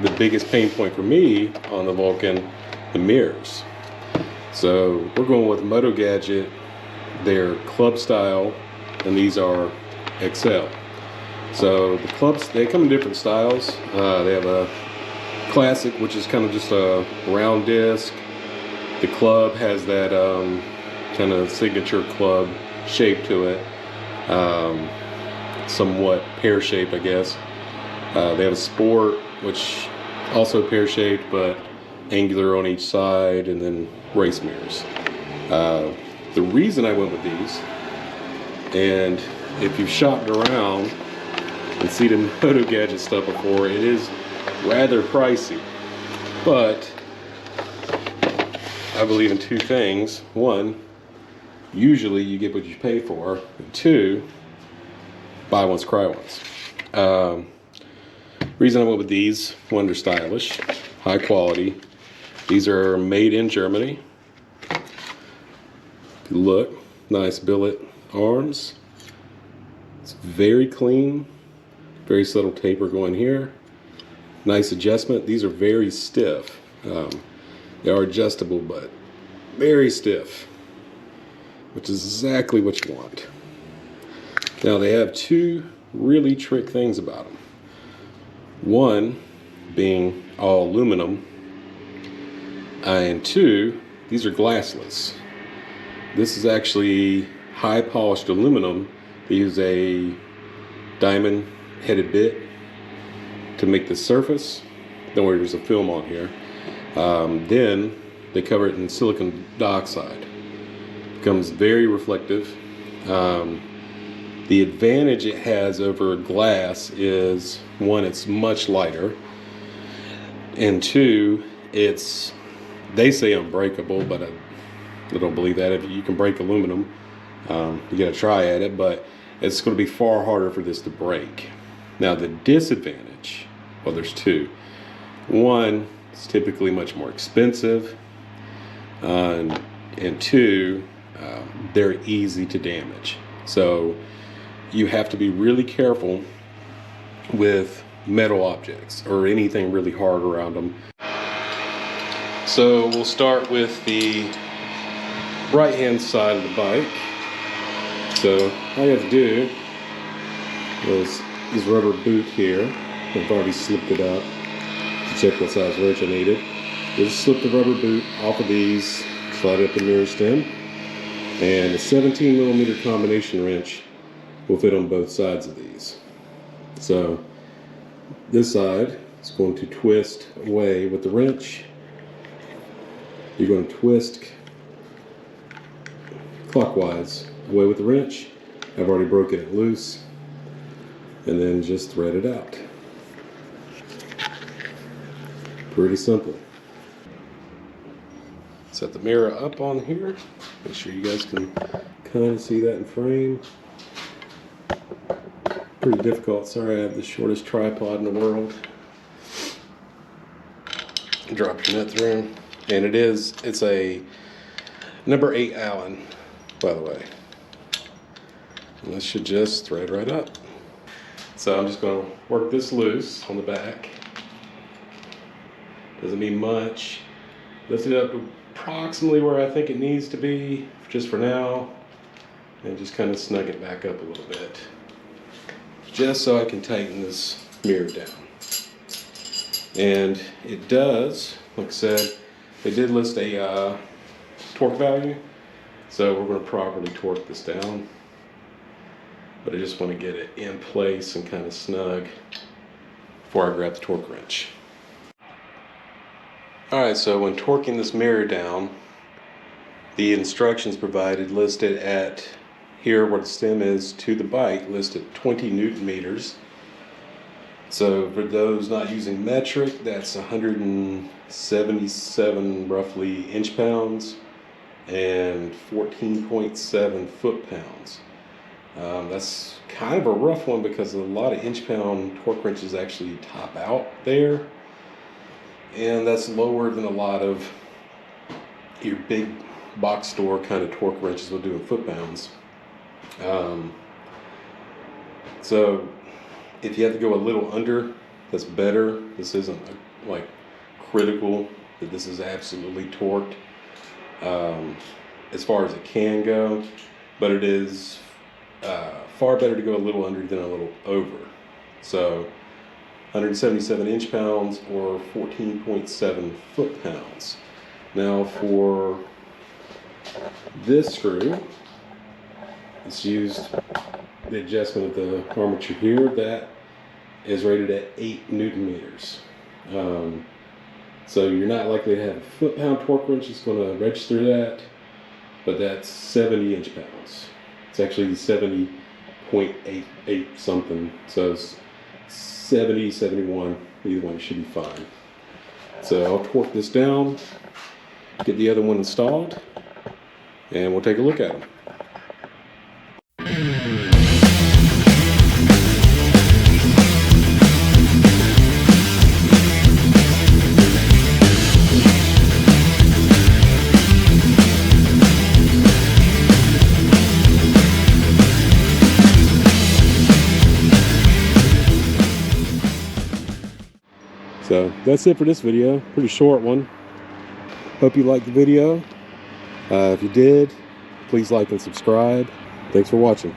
the biggest pain point for me on the Vulcan, the mirrors. So we're going with MotoGadget. They're club style, and these are XL. So the clubs, they come in different styles. They have a classic, which is kind of just a round disc. The club has that kind of signature club shape to it, somewhat pear-shaped, I guess. They have a sport, which also pear-shaped, but angular on each side, and then race mirrors. The reason I went with these, and if you've shopped around and seen the MotoGadget stuff before, it is rather pricey, but I believe in two things. One, usually you get what you pay for, and two, buy once, cry once. Reason I went with these: one, they're stylish, high quality. These are made in Germany. Look, nice billet arms. It's very clean, very subtle taper going here. Nice adjustment. These are very stiff. They are adjustable, but very stiff, which is exactly what you want. Now they have two really trick things about them. One being all aluminum, and two, these are glassless. This is actually high polished aluminum. They use a diamond headed bit to make the surface. Don't worry, there's a film on here. Then they cover it in silicon dioxide. It becomes very reflective. The advantage it has over glass is, one, it's much lighter, and two, they say unbreakable, but I don't believe that. If you can break aluminum, you gotta try at it, but it's going to be far harder for this to break. Now the disadvantage, well, there's two. One, it's typically much more expensive, and two, they're easy to damage. So you have to be really careful with metal objects or anything really hard around them. So we'll start with the right hand side of the bike. So all you have to do is this rubber boot here. I've already slipped it up to check what size wrench I needed. Just slip the rubber boot off of these, slide it up the mirror stem, and a 17mm combination wrench will fit on both sides of these. So this side is going to twist away with the wrench. You're going to twist clockwise away with the wrench. I've already broken it loose, and then just thread it out. Pretty simple. Set the mirror up on here. Make sure you guys can kind of see that in frame. Pretty difficult. Sorry, I have the shortest tripod in the world. Drop your nut through, and it's a number 8 Allen, by the way. And this should just thread right up. So I'm just going to work this loose on the back. Doesn't need much. Lift it up to approximately where I think it needs to be, just for now, and just kind of snug it back up a little bit, just so I can tighten this mirror down. And it does, like I said, they did list a torque value, so we're going to properly torque this down, but I just want to get it in place and kind of snug before I grab the torque wrench. Alright, so when torquing this mirror down, the instructions provided listed at here where the stem is to the bike, listed 20 Newton meters. So for those not using metric, that's 177 roughly inch pounds and 14.7 foot pounds. That's kind of a rough one because a lot of inch pound torque wrenches actually top out there, and that's lower than a lot of your big box store kind of torque wrenches will do in foot pounds. So if you have to go a little under, that's better. This isn't a like critical that this is absolutely torqued as far as it can go, but it is far better to go a little under than a little over. So 177 inch-pounds or 14.7 foot-pounds. Now for this screw, it's used the adjustment of the armature here. That is rated at 8 Newton meters. So you're not likely to have a foot-pound torque wrench that's going to register that, but that's 70 inch-pounds. It's actually 70.88 something, so it's 70, 71, either one should be fine. So I'll torque this down, get the other one installed, and we'll take a look at them. So that's it for this video. Pretty short one. Hope you liked the video. If you did, please like and subscribe. Thanks for watching.